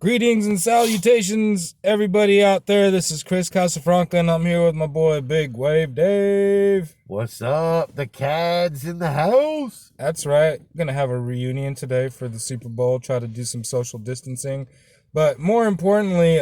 Greetings and salutations, everybody out there. This is Chris Casafranca, and I'm here with my boy Big Wave Dave. What's up? The Cads in the house. That's right. Gonna have a reunion today for the Super Bowl. Try to do some social distancing, but more importantly,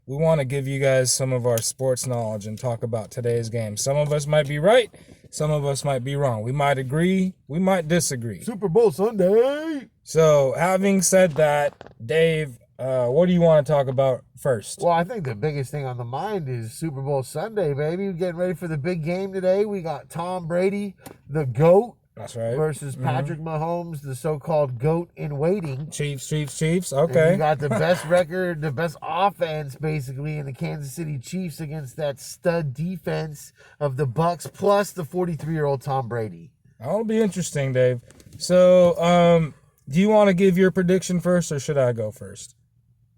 we want to give you guys some of our sports knowledge and talk about today's game. Some of us might be right, some of us might be wrong. We might agree, we might disagree. Super Bowl Sunday. So, having said that, Dave, what do you want to talk about first? Well, I think the biggest thing on the mind is Super Bowl Sunday, baby. We're getting ready for the big game today. We got Tom Brady, the GOAT. That's right. Versus Patrick Mahomes, the so-called GOAT in waiting. Chiefs. Okay. And you got the best record, the best offense, basically, in the Kansas City Chiefs against that stud defense of the Bucks, plus the 43-year-old Tom Brady. That'll be interesting, Dave. So, do you want to give your prediction first, or should I go first?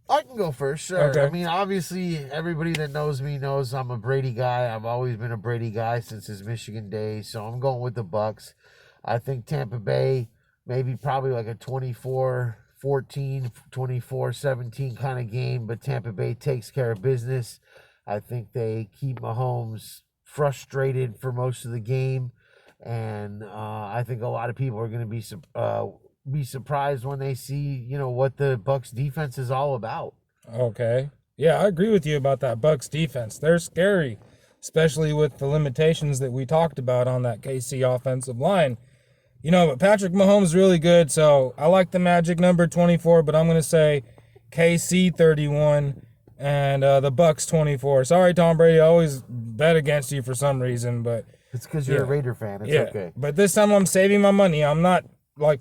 I can go first, sure. Okay. I mean, obviously, everybody that knows me knows I'm a Brady guy. I've always been a Brady guy since his Michigan days, so I'm going with the Bucks. I think Tampa Bay, maybe probably like a 24-14, 24-17 kind of game, but Tampa Bay takes care of business. I think they keep Mahomes frustrated for most of the game, and I think a lot of people are going to be surprised when they see, what the Bucks defense is all about. Okay. Yeah, I agree with you about that Bucks defense. They're scary, especially with the limitations that we talked about on that KC offensive line. But Patrick Mahomes is really good, so I like the magic number 24, but I'm going to say KC 31 and the Bucks 24. Sorry, Tom Brady, I always bet against you for some reason, but it's because you're a Raider fan. It's okay. But this time I'm saving my money. I'm not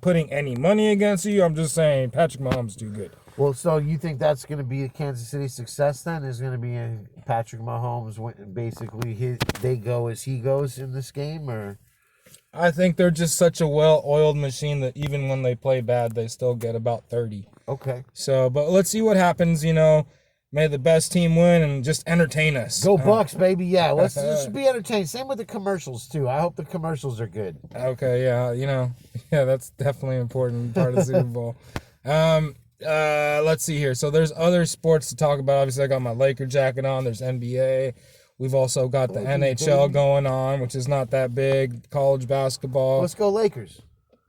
putting any money against you. I'm just saying Patrick Mahomes is too good. Well, so you think that's going to be a Kansas City success then? Is going to be a Patrick Mahomes basically they go as he goes in this game, or? I think they're just such a well-oiled machine that even when they play bad, they still get about 30. Okay. So, but let's see what happens, May the best team win and just entertain us. Go Bucks, baby. Yeah, let's just be entertained. Same with the commercials, too. I hope the commercials are good. Okay, yeah, that's definitely an important part of the Super Bowl. Let's see here. So there's other sports to talk about. Obviously, I got my Laker jacket on. There's NBA. We've also got the NHL going on, which is not that big. College basketball. Let's go Lakers.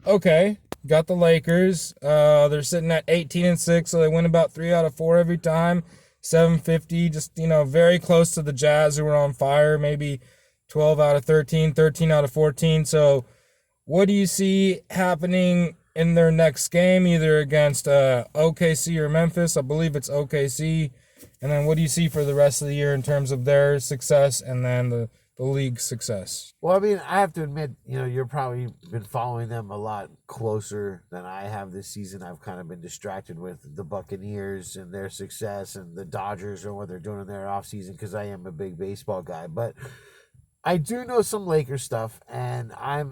Okay, got the Lakers. They're sitting at 18-6, so they win about 3 out of 4 every time. 750, just, very close to the Jazz, who are on fire. Maybe 12 out of 13, 13 out of 14. So what do you see happening in their next game, either against OKC or Memphis? I believe it's OKC. And then what do you see for the rest of the year in terms of their success and then the league's success? Well, I mean, I have to admit, you're probably been following them a lot closer than I have this season. I've kind of been distracted with the Buccaneers and their success and the Dodgers and what they're doing in their offseason because I am a big baseball guy. But I do know some Lakers stuff, and I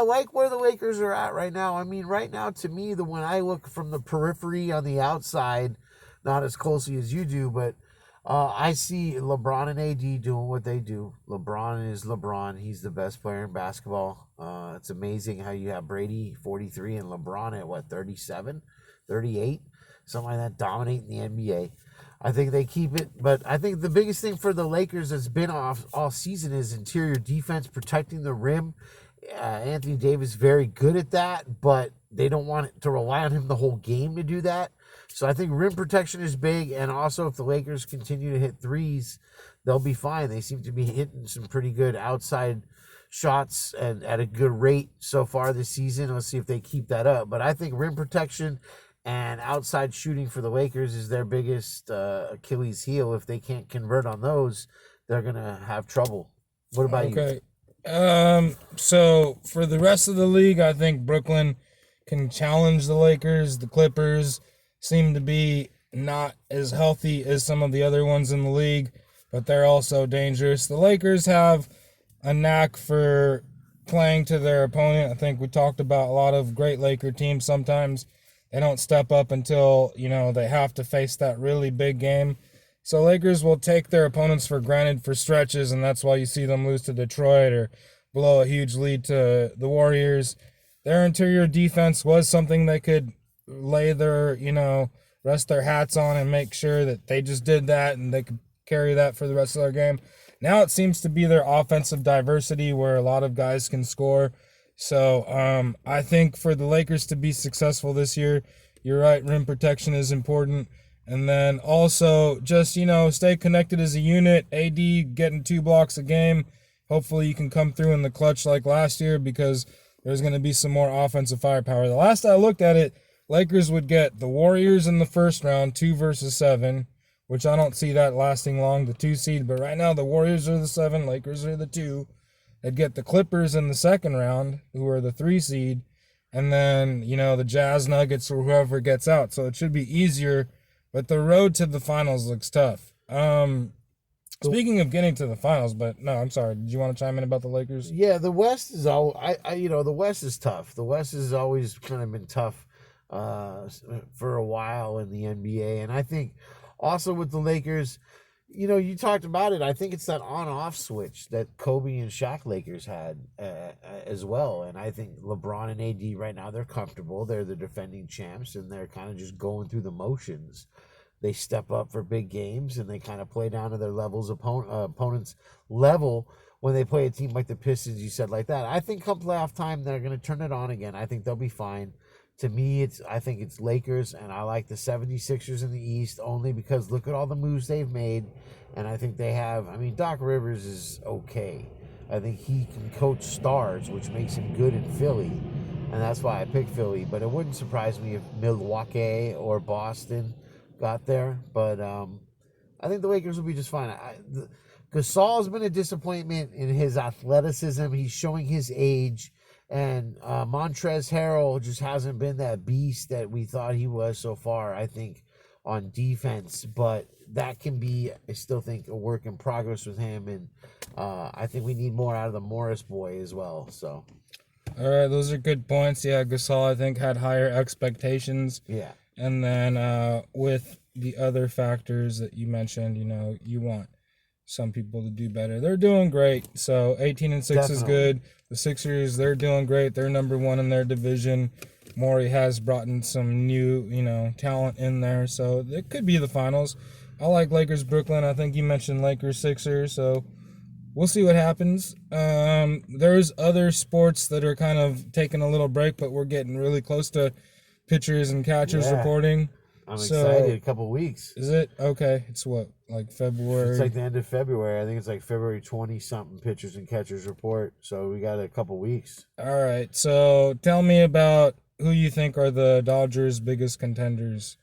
like where the Lakers are at right now. I mean, right now, to me, when I look from the periphery on the outside, not as closely as you do, but I see LeBron and AD doing what they do. LeBron is LeBron. He's the best player in basketball. It's amazing how you have Brady, 43, and LeBron at, 37, 38, something like that, dominating the NBA. I think they keep it, but I think the biggest thing for the Lakers that's been off all season is interior defense, protecting the rim. Anthony Davis very good at that, but they don't want to rely on him the whole game to do that. So I think rim protection is big, and also if the Lakers continue to hit threes, they'll be fine. They seem to be hitting some pretty good outside shots and at a good rate so far this season. Let's see if they keep that up. But I think rim protection and outside shooting for the Lakers is their biggest Achilles heel. If they can't convert on those, they're going to have trouble. What about you? Okay. So for the rest of the league, I think Brooklyn can challenge the Lakers. The Clippers seem to be not as healthy as some of the other ones in the league, but they're also dangerous. The Lakers have a knack for playing to their opponent. I think we talked about a lot of great Laker teams. Sometimes they don't step up until, they have to face that really big game. So Lakers will take their opponents for granted for stretches, and that's why you see them lose to Detroit or blow a huge lead to the Warriors. Their interior defense was something they could lay their, rest their hats on and make sure that they just did that and they could carry that for the rest of their game. Now it seems to be their offensive diversity where a lot of guys can score. So I think for the Lakers to be successful this year, you're right, rim protection is important. And then also just, stay connected as a unit. AD getting 2 blocks a game. Hopefully you can come through in the clutch like last year because there's going to be some more offensive firepower. The last I looked at it, Lakers would get the Warriors in the first round, 2 versus 7, which I don't see that lasting long, the 2 seed. But right now the Warriors are the 7, Lakers are the 2. They'd get the Clippers in the second round, who are the 3 seed. And then, the Jazz, Nuggets, or whoever gets out. So it should be easier. But the road to the finals looks tough. Speaking of getting to the finals, but no, I'm sorry. Did you want to chime in about the Lakers? Yeah, the West is all. The West is tough. The West has always kind of been tough for a while in the NBA, and I think also with the Lakers, you talked about it. I think it's that on-off switch that Kobe and Shaq Lakers had as well, and I think LeBron and AD right now they're comfortable. They're the defending champs, and they're kind of just going through the motions. They step up for big games, and they kind of play down to their opponent's level when they play a team like the Pistons, you said, like that. I think come playoff time, they're going to turn it on again. I think they'll be fine. To me, I think it's Lakers, and I like the 76ers in the East only because look at all the moves they've made, and I think they have. Doc Rivers is okay. I think he can coach stars, which makes him good in Philly, and that's why I picked Philly. But it wouldn't surprise me if Milwaukee or Boston got there, but I think the Lakers will be just fine. Gasol has been a disappointment in his athleticism. He's showing his age, and Montrezl Harrell just hasn't been that beast that we thought he was so far, I think, on defense, but that can be, I still think, a work in progress with him, and I think we need more out of the Morris boy as well, so. All right, those are good points. Yeah, Gasol, I think, had higher expectations. Yeah. And then with the other factors that you mentioned, you want some people to do better. They're doing great. So 18-6 Definitely. is good. The Sixers, they're doing great. They're number 1 in their division. Morey has brought in some new, talent in there. So it could be the finals. I like Lakers, Brooklyn. I think you mentioned Lakers, Sixers. So we'll see what happens. There's other sports that are kind of taking a little break, but we're getting really close to pitchers and catchers reporting. I'm excited. A couple weeks. Is it? Okay. It's what? Like February? It's like the end of February. I think it's like February 20-something pitchers and catchers report. So we got a couple weeks. All right. So tell me about who you think are the Dodgers' biggest contenders.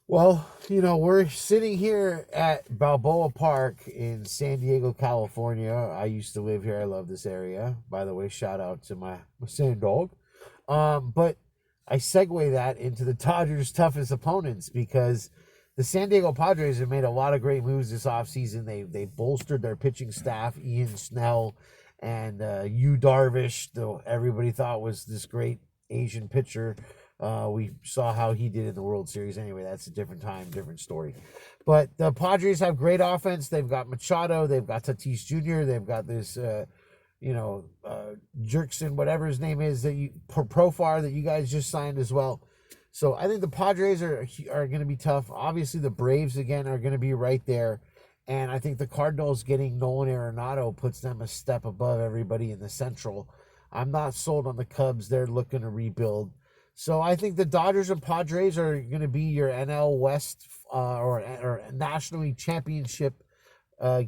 Well, we're sitting here at Balboa Park in San Diego, California. I used to live here. I love this area. By the way, shout out to my sand dog. But I segue that into the Dodgers' toughest opponents because the San Diego Padres have made a lot of great moves this offseason. They bolstered their pitching staff, Ian Snell and Yu Darvish, though everybody thought was this great Asian pitcher. We saw how he did in the World Series. Anyway, that's a different time, different story. But the Padres have great offense. They've got Machado. They've got Tatis Jr. They've got this Jerkson, whatever his name is, Profar that you guys just signed as well. So I think the Padres are going to be tough. Obviously, the Braves, again, are going to be right there. And I think the Cardinals getting Nolan Arenado puts them a step above everybody in the Central. I'm not sold on the Cubs. They're looking to rebuild. So I think the Dodgers and Padres are going to be your NL West or National League Championship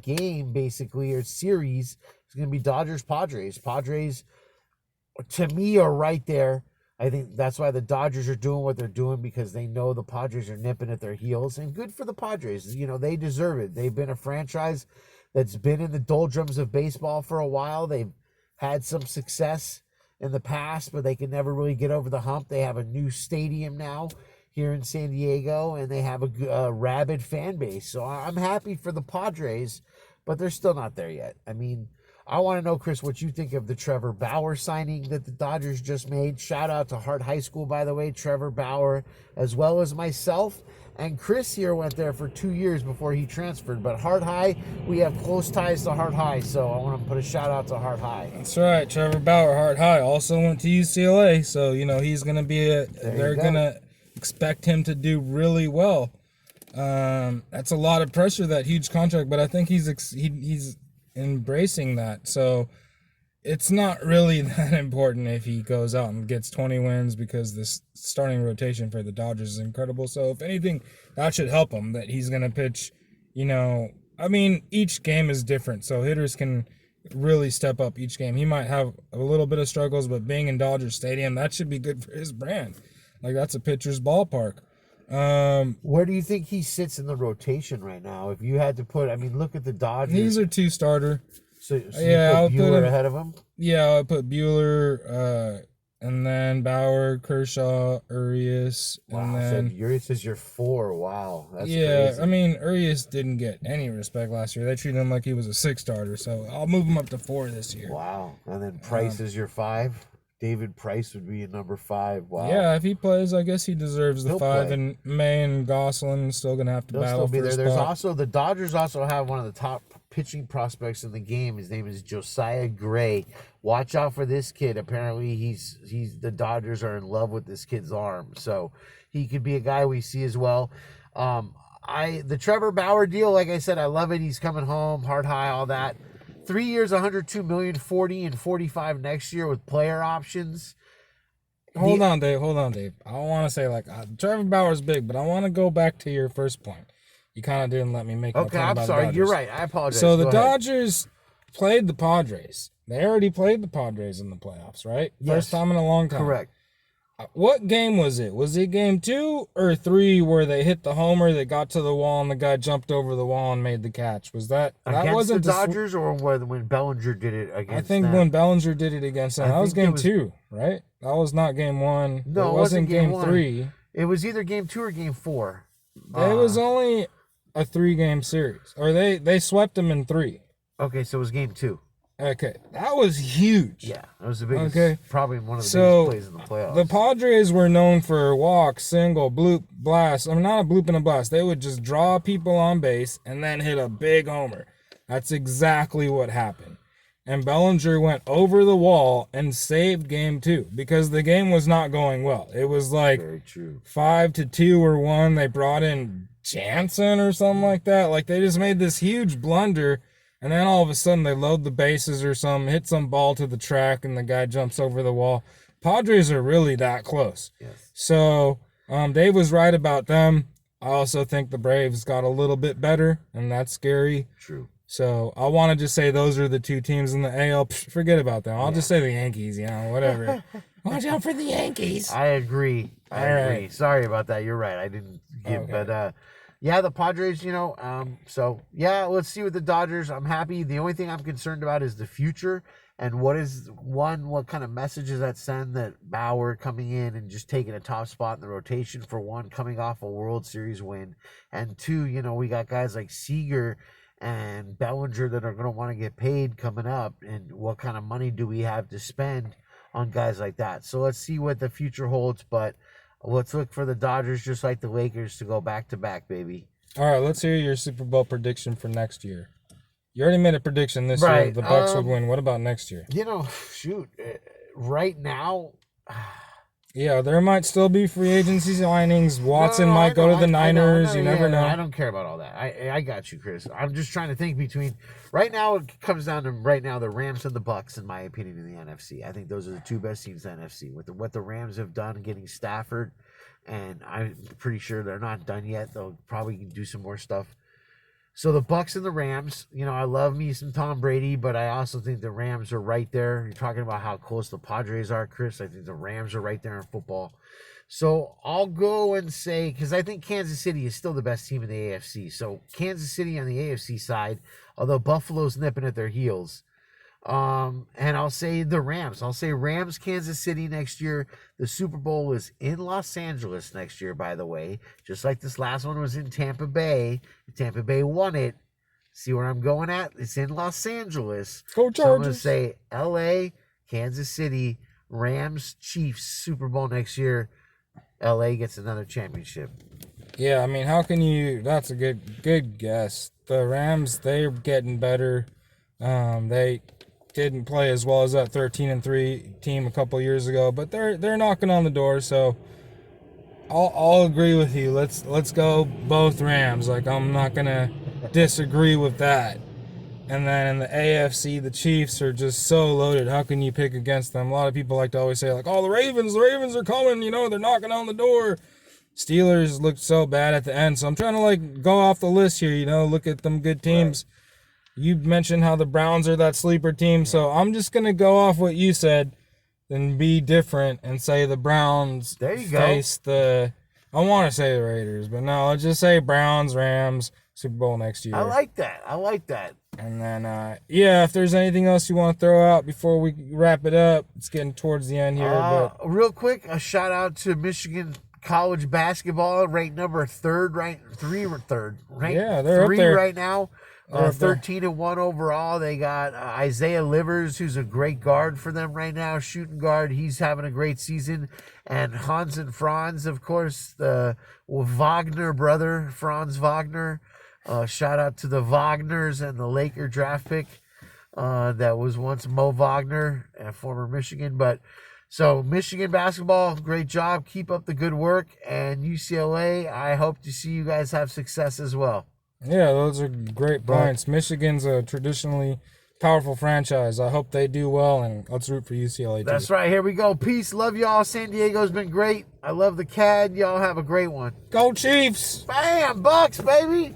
game, basically, or series. It's going to be Dodgers-Padres. Padres, to me, are right there. I think that's why the Dodgers are doing what they're doing because they know the Padres are nipping at their heels. And good for the Padres. They deserve it. They've been a franchise that's been in the doldrums of baseball for a while. They've had some success in the past, but they can never really get over the hump. They have a new stadium now here in San Diego, and they have a rabid fan base. So I'm happy for the Padres, but they're still not there yet. I want to know, Chris, what you think of the Trevor Bauer signing that the Dodgers just made. Shout out to Hart High School, by the way, Trevor Bauer, as well as myself. And Chris here went there for 2 years before he transferred. But Hart High, we have close ties to Hart High, so I want to put a shout out to Hart High. That's right. Trevor Bauer, Hart High, also went to UCLA. So, he's going to be they're going to expect him to do really well. That's a lot of pressure, that huge contract, but I think he's embracing that. So it's not really that important if he goes out and gets 20 wins, because this starting rotation for the Dodgers is incredible. So if anything, that should help him, that he's going to pitch, I mean, each game is different, so hitters can really step up each game. He might have a little bit of struggles, but being in Dodger Stadium, that should be good for his brand. Like, that's a pitcher's ballpark. Where do you think he sits in the rotation right now? If you had to put, I mean, look at the Dodgers. He's a 2-starter. So yeah, you I'll put put Buehler him ahead of him? Yeah, I'll put Buehler, and then Bauer, Kershaw, Urias, and Wow, then... so Urias is your 4. Wow, that's yeah, crazy. I mean, Urias didn't get any respect last year. They treated him like he was a 6-starter, so I'll move him up to 4 this year. Wow, and then Price is your 5? David Price would be your number 5. Wow. Yeah, if he plays, I guess he deserves the He'll 5, play. and May and Gosselin still going to have to They'll battle still be for there. his There's spot. also, the Dodgers also have one of the top pitching prospects in the game. His name is Josiah Gray. Watch out for this kid. Apparently, he's the Dodgers are in love with this kid's arm, so he could be a guy we see as well. The Trevor Bauer deal, like I said, I love it. He's coming home, heart high, all that. 3 years, $102 million, 40 and 45 next year with player options. Hold on, Dave. I don't want to say, Trevor Bauer's big, but I want to go back to your first point. You kind of didn't let me make my Okay, point I'm about sorry. the You're Dodgers. right. I apologize. So the Go ahead. Dodgers played the Padres. They already played the Padres in the playoffs, right? Yes. First time in a long time. Correct. What game was it? Was it game 2 or 3 where they hit the homer, they got to the wall, and the guy jumped over the wall and made the catch? Was that Against wasn't the Dodgers, or when Bellinger did it against I think them? when Bellinger did it against them, I that was think it game was- 2, right? That was not game 1. No, it it wasn't wasn't game game one. 3. It was either game 2 or game 4. It was only a 3-game series, or they swept them in 3. Okay, so it was game 2. Okay, that was huge. Yeah, it was the biggest. Okay. Probably one of the So, biggest plays in the playoffs. The Padres were known for walk, single, bloop, blast. I mean, not a bloop and a blast. They would just draw people on base and then hit a big homer. That's exactly what happened. And Bellinger went over the wall and saved game 2 because the game was not going well. It was like Very true. 5-2 or 1. They brought in Jansen or something like that. Like, they just made this huge blunder. And then all of a sudden they load the bases or something, hit some ball to the track, and the guy jumps over the wall. Padres are really that close. Yes. So Dave was right about them. I also think the Braves got a little bit better, and that's scary. True. So I want to just say those are the 2 teams in the AL. Forget about them. I'll just say the Yankees, whatever. Watch out for the Yankees. I agree. I All agree. right. Sorry about that. You're right. I didn't give, Okay. but yeah, the Padres, so yeah, let's see with the Dodgers. I'm happy. The only thing I'm concerned about is the future and what kind of messages that send, that Bauer coming in and just taking a top spot in the rotation, for one, coming off a World Series win, and 2, we got guys like Seager and Bellinger that are going to want to get paid coming up, and what kind of money do we have to spend on guys like that? So let's see what the future holds, but let's look for the Dodgers, just like the Lakers, to go back-to-back, baby. All right, let's hear your Super Bowl prediction for next year. You already made a prediction this year. Right, The Bucks would win. What about next year? Shoot, right now... Yeah, there might still be free agency signings. Watson No, I might go know, to the Niners. I You never know. I don't care about all that. I got you, Chris. I'm just trying to think between... Right now, it comes down to the Rams and the Bucks, in my opinion, in the NFC. I think those are the 2 best teams in the NFC. With what the Rams have done getting Stafford, and I'm pretty sure they're not done yet. They'll probably do some more stuff. So the Bucks and the Rams, I love me some Tom Brady, but I also think the Rams are right there. You're talking about how close the Padres are, Chris. I think the Rams are right there in football. So I'll go and say, because I think Kansas City is still the best team in the AFC. So Kansas City on the AFC side, although Buffalo's nipping at their heels. And I'll say the Rams. I'll say Rams, Kansas City next year. The Super Bowl is in Los Angeles next year, by the way. Just like this last one was in Tampa Bay. Tampa Bay won it. See where I'm going at? It's in Los Angeles. Go So I'm going to Chargers. say LA, Kansas City, Rams, Chiefs, Super Bowl next year. LA gets another championship. Yeah, I mean, how can you? That's a good guess. The Rams, they're getting better. They didn't play as well as that 13-3 team a couple years ago, but they're knocking on the door. So I'll agree with you. Let's go both Rams. Like, I'm not gonna disagree with that. And then in the AFC, the Chiefs are just so loaded. How can you pick against them? A lot of people like to always say, like, oh, the Ravens are coming, they're knocking on the door. Steelers looked so bad at the end. So I'm trying to, like, go off the list here, look at them good teams. Right. You mentioned how the Browns are that sleeper team. So I'm just going to go off what you said and be different and say the Browns face I want to say the Raiders, but no, let's just say Browns, Rams, Super Bowl next year. I like that. And then, if there's anything else you want to throw out before we wrap it up, it's getting towards the end here. Real quick, a shout out to Michigan college basketball, ranked number third. Yeah, they're up there right now. 13-1 overall. They got Isaiah Livers, who's a great guard for them right now, shooting guard. He's having a great season. And Hans and Franz, of course, the Wagner brother, Franz Wagner. Shout out to the Wagners and the Laker draft pick that was once Mo Wagner, a former Michigan. But so Michigan basketball, great job. Keep up the good work. And UCLA, I hope to see you guys have success as well. Yeah, those are great points. Michigan's a traditionally powerful franchise. I hope they do well, and let's root for UCLA too. That's right. Here we go. Peace. Love y'all. San Diego's been great. I love the CAD. Y'all have a great one. Go Chiefs! Bam! Bucks, baby!